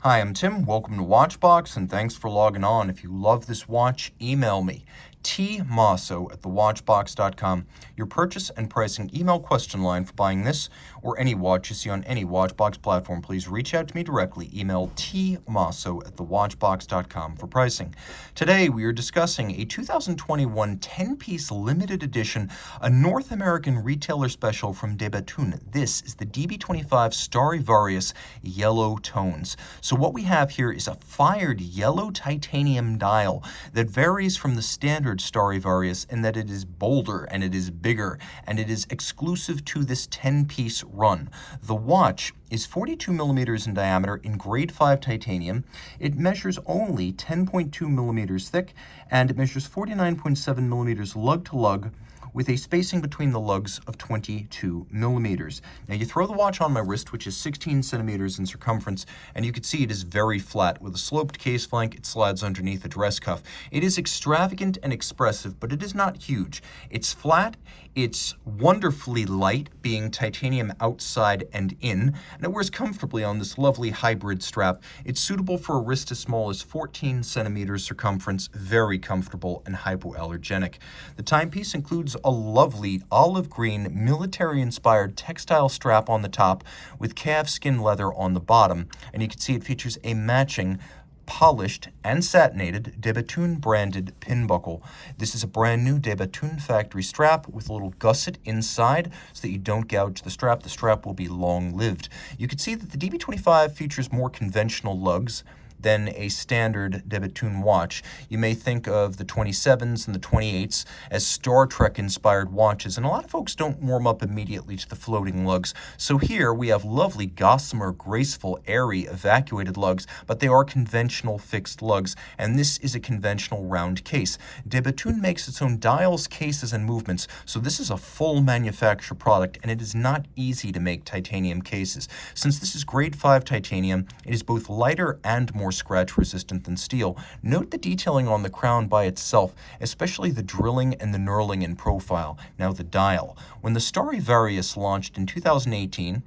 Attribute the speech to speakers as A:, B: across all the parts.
A: Hi, I'm Tim. Welcome to Watchbox, and thanks for logging on. If you love this watch, email me, tmosso@thewatchbox.com. Your purchase and pricing email question line for buying this or any watch you see on any Watchbox platform. Please reach out to me directly. Email tmosso@thewatchbox.com for pricing. Today, we are discussing a 2021 10-piece limited edition, a North American retailer special from De Bethune. This is the DB25 Starry Varius yellow tones. So what we have here is a fired yellow titanium dial that varies from the standard Starry Varius in that it is bolder and it is bigger, and it is exclusive to this 10-piece run. The watch is 42 millimeters in diameter in grade 5 titanium. It measures only 10.2 millimeters thick, and it measures 49.7 millimeters lug-to-lug, with a spacing between the lugs of 22 millimeters. Now you throw the watch on my wrist, which is 16 centimeters in circumference, and you can see it is very flat. With a sloped case flank, it slides underneath a dress cuff. It is extravagant and expressive, but it is not huge. It's flat, it's wonderfully light, being titanium outside and in, and it wears comfortably on this lovely hybrid strap. It's suitable for a wrist as small as 14 centimeters circumference, very comfortable and hypoallergenic. The timepiece includes a lovely olive green military-inspired textile strap on the top with calfskin leather on the bottom, and you can see it features a matching polished and satinated De Bethune branded pin buckle. This is a brand new De Bethune factory strap with a little gusset inside so that you don't gouge the strap. The strap will be long-lived. You can see that the DB25 features more conventional lugs than a standard De Bethune watch. You may think of the 27s and the 28s as Star Trek-inspired watches, and a lot of folks don't warm up immediately to the floating lugs. So here we have lovely, gossamer, graceful, airy, evacuated lugs, but they are conventional fixed lugs, and this is a conventional round case. De Bethune makes its own dials, cases, and movements, so this is a full manufacture product, and it is not easy to make titanium cases. Since this is grade 5 titanium, it is both lighter and more scratch resistant than steel. Note the detailing on the crown by itself, especially the drilling and the knurling in profile. Now the dial. When the Starry Varius launched in 2018,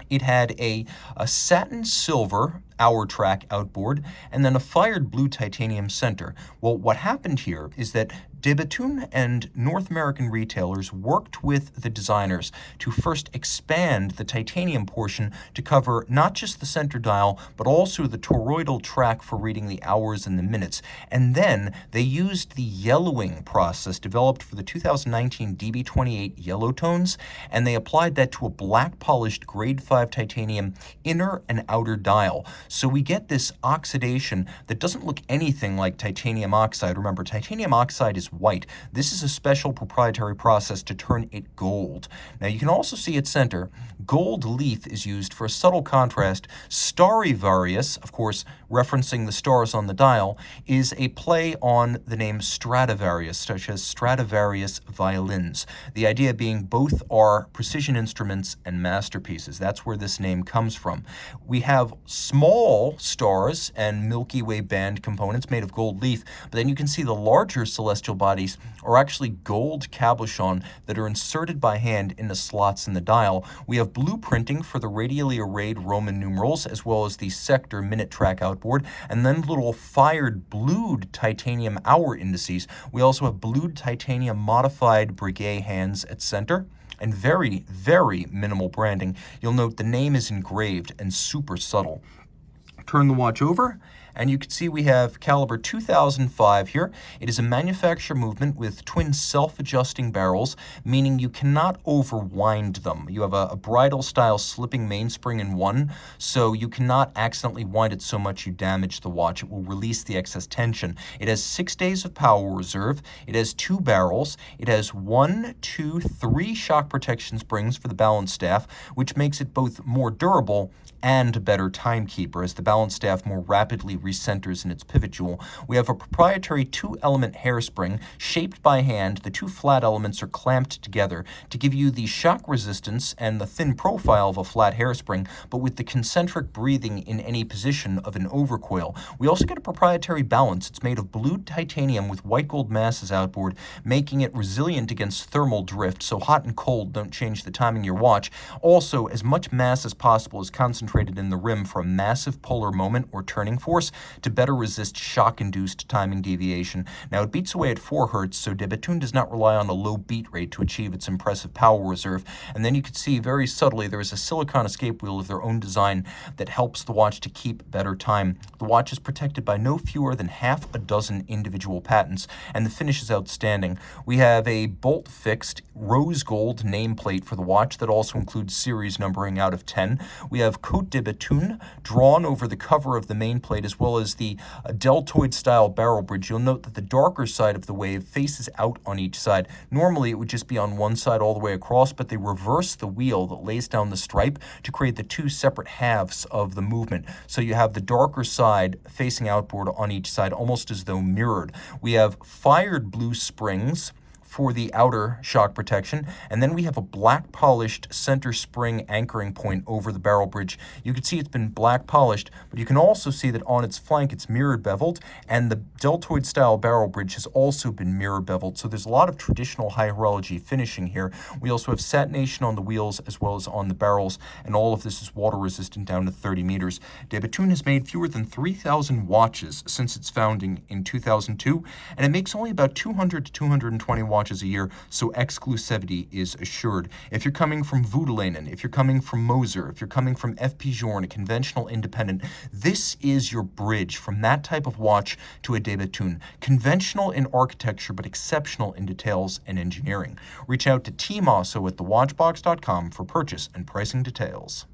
A: it had a satin silver hour track outboard and then a fired blue titanium center. Well, what happened here is that De Bethune and North American retailers worked with the designers to first expand the titanium portion to cover not just the center dial, but also the toroidal track for reading the hours and the minutes. And then they used the yellowing process developed for the 2019 DB28 yellow tones, and they applied that to a black polished grade 5 titanium inner and outer dial. So we get this oxidation that doesn't look anything like titanium oxide. Remember, titanium oxide is white. This is a special proprietary process to turn it gold. Now you can also see its center. Gold leaf is used for a subtle contrast. Starry Varius, of course, referencing the stars on the dial, is a play on the name Stradivarius, such as Stradivarius violins. The idea being both are precision instruments and masterpieces. That's where this name comes from. We have small stars and Milky Way band components made of gold leaf, but then you can see the larger celestial bodies are actually gold cabochon that are inserted by hand into slots in the dial. We have blueprinting for the radially arrayed Roman numerals, as well as the sector minute track outboard, and then little fired blued titanium hour indices. We also have blued titanium modified Breguet hands at center, and very, very minimal branding. You'll note the name is engraved and super subtle. Turn the watch over, and you can see we have caliber 2005 here. It is a manufacture movement with twin self-adjusting barrels, meaning you cannot overwind them. You have a bridle-style slipping mainspring in one, so you cannot accidentally wind it so much you damage the watch. It will release the excess tension. It has 6 days of power reserve. It has 2 barrels. It has 1, 2, 3 shock protection springs for the balance staff, which makes it both more durable and a better timekeeper, as the balance staff more rapidly recenters in its pivot jewel. We have a proprietary 2-element hairspring shaped by hand. The 2 flat elements are clamped together to give you the shock resistance and the thin profile of a flat hairspring, but with the concentric breathing in any position of an overcoil. We also get a proprietary balance. It's made of blued titanium with white gold masses outboard, making it resilient against thermal drift, so hot and cold don't change the timing of your watch. Also, as much mass as possible is concentrated in the rim for a massive polar moment or turning force to better resist shock-induced timing deviation. Now, it beats away at 4 Hz, so de Bethune does not rely on a low beat rate to achieve its impressive power reserve. And then you can see very subtly there is a silicone escape wheel of their own design that helps the watch to keep better time. The watch is protected by no fewer than half a dozen individual patents, and the finish is outstanding. We have a bolt-fixed rose gold nameplate for the watch that also includes series numbering out of 10. We have Côte de Bethune drawn over the cover of the main plate, as well as the deltoid-style barrel bridge. You'll note that the darker side of the wave faces out on each side. Normally, it would just be on one side all the way across, but they reverse the wheel that lays down the stripe to create the 2 separate halves of the movement. So you have the darker side facing outboard on each side, almost as though mirrored. We have fired blue springs for the outer shock protection, and then we have a black polished center spring anchoring point over the barrel bridge. You can see it's been black polished, but you can also see that on its flank it's mirror beveled, and the deltoid style barrel bridge has also been mirror beveled. So there's a lot of traditional high horology finishing here. We also have satination on the wheels as well as on the barrels, and all of this is water resistant down to 30 meters. De Bethune has made fewer than 3,000 watches since its founding in 2002, and it makes only about 200 to 220 watches a year, so exclusivity is assured. If you're coming from Voutilanen, if you're coming from Moser, if you're coming from FP Journe, a conventional independent, this is your bridge from that type of watch to a de Bethune. Conventional in architecture, but exceptional in details and engineering. Reach out to Team Mosso at thewatchbox.com for purchase and pricing details.